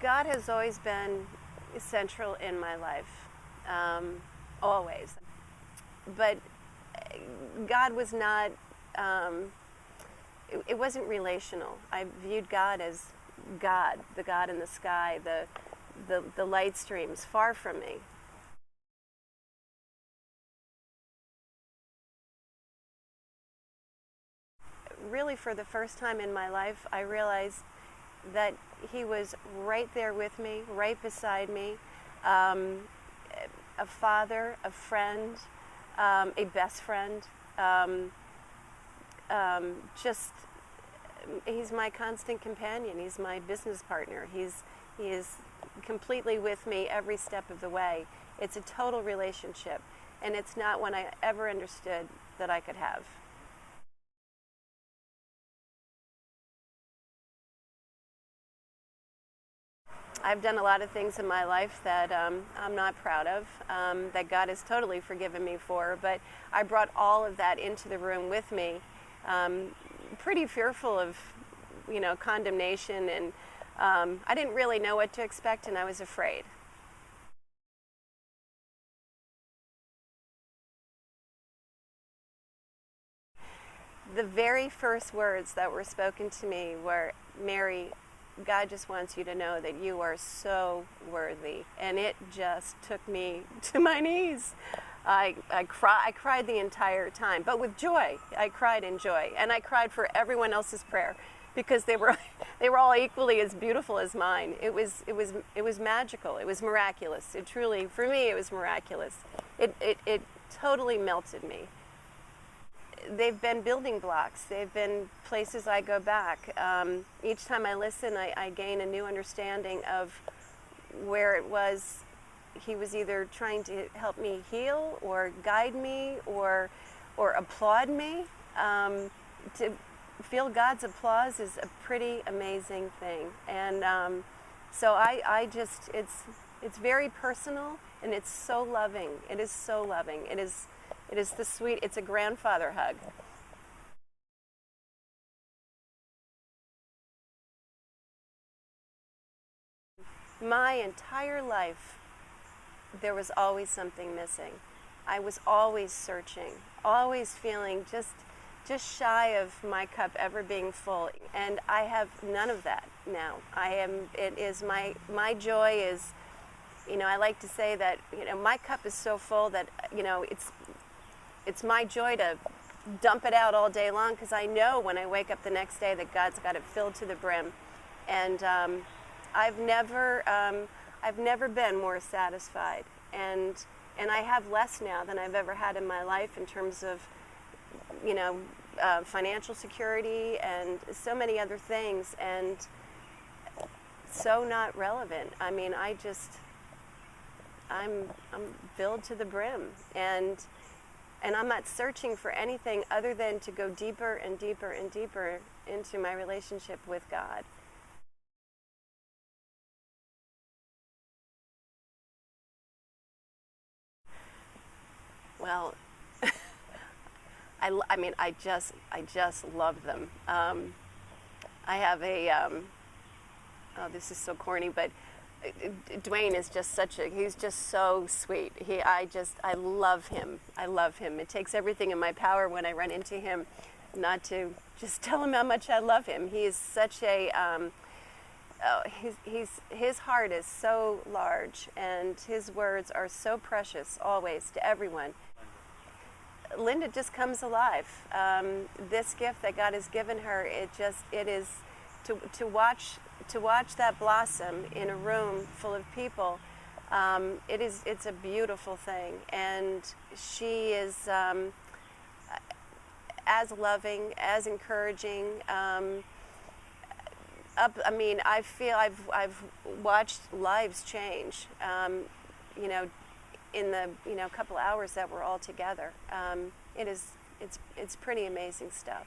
God has always been central in my life, always. But God was not, it wasn't relational. I viewed God as God, the God in the sky, the light streams far from me. Really, for the first time in my life, I realized that He was right there with me, right beside me, a father, a friend, a best friend. Just, He's my constant companion. He's my business partner. He is completely with me every step of the way. It's a total relationship, and it's not one I ever understood that I could have. I've done a lot of things in my life that I'm not proud of, that God has totally forgiven me for, but I brought all of that into the room with me, pretty fearful of, condemnation, and I didn't really know what to expect, and I was afraid. The very first words that were spoken to me were, "Mary, God just wants you to know that you are so worthy." And it just took me to my knees. I cried the entire time, but with joy. I cried in joy, and I cried for everyone else's prayer, because they were all equally as beautiful as mine. It was magical. It was miraculous. It truly, for me, it was miraculous. It totally melted me. They've been building blocks. They've been places I go back. Each time I listen, I gain a new understanding of where it was He was either trying to help me heal, or guide me, or applaud me. To feel God's applause is a pretty amazing thing. And so I just, it's very personal, and it's so loving. It is so loving. It is the sweet, it's a grandfather hug. My entire life, there was always something missing. I was always searching, always feeling just shy of my cup ever being full. And I have none of that now. It is my joy is, I like to say that, my cup is so full that, it's my joy to dump it out all day long, because I know when I wake up the next day that God's got it filled to the brim. And I've never been more satisfied, and I have less now than I've ever had in my life in terms of, financial security and so many other things, and so not relevant. I mean, I'm filled to the brim, and I'm not searching for anything other than to go deeper and deeper and deeper into my relationship with God. Well, I just love them. I have oh, this is so corny, but Dwayne is just he's just so sweet. I love him. I love him. It takes everything in my power when I run into him not to just tell him how much I love him. He is such a, his heart is so large, and his words are so precious always to everyone. Linda just comes alive. This gift that God has given her, it is to watch that blossom in a room full of people. It's a beautiful thing, and she is as loving, as encouraging. I feel I've watched lives change. In the couple hours that we're all together. It's pretty amazing stuff.